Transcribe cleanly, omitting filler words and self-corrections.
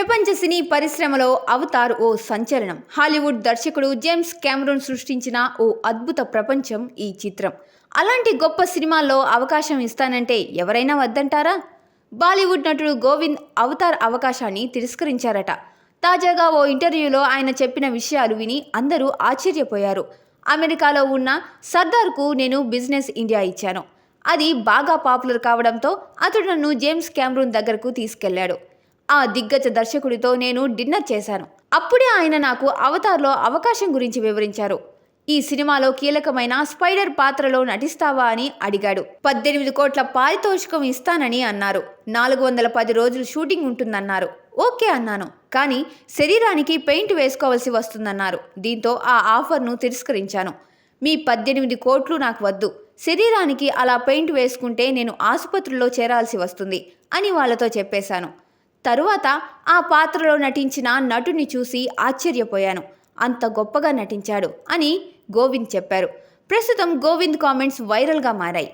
ప్రపంచ సినీ పరిశ్రమలో అవతార్ ఓ సంచలనం. హాలీవుడ్ దర్శకుడు జేమ్స్ కెమెరూన్ సృష్టించిన ఓ అద్భుత ప్రపంచం ఈ చిత్రం. అలాంటి గొప్ప సినిమాల్లో అవకాశం ఇస్తానంటే ఎవరైనా వద్దంటారా? బాలీవుడ్ నటుడు గోవింద్ అవతార్ అవకాశాన్ని తిరస్కరించారట. తాజాగా ఓ ఇంటర్వ్యూలో ఆయన చెప్పిన విషయాలు విని అందరూ ఆశ్చర్యపోయారు. అమెరికాలో ఉన్న సర్దార్కు నేను బిజినెస్ ఇండియా ఇచ్చాను. అది బాగా పాపులర్ కావడంతో అతడు నన్ను జేమ్స్ కెమెరూన్ దగ్గరకు తీసుకెళ్లాడు. ఆ దిగ్గజ దర్శకుడితో నేను డిన్నర్ చేశాను. అప్పుడే ఆయన నాకు అవతార్లో అవకాశం గురించి వివరించారు. ఈ సినిమాలో కీలకమైన స్పైడర్ పాత్రలో నటిస్తావా అని అడిగాడు. 18 కోట్ల పారితోషికం ఇస్తానని అన్నారు. 410 రోజులు షూటింగ్ ఉంటుందన్నారు. ఓకే అన్నాను. కానీ శరీరానికి పెయింట్ వేసుకోవాల్సి వస్తుందన్నారు. దీంతో ఆ ఆఫర్ను తిరస్కరించాను. మీ 18 కోట్లు నాకు వద్దు. శరీరానికి అలా పెయింట్ వేసుకుంటే నేను ఆసుపత్రిలో చేరాల్సి వస్తుంది అని వాళ్ళతో చెప్పేశాను. తరువాత ఆ పాత్రలో నటించిన నటుని చూసి ఆశ్చర్యపోయాను. అంత గొప్పగా నటించాడు అని గోవింద్ చెప్పారు. ప్రస్తుతం గోవింద్ కామెంట్స్ వైరల్గా మారాయి.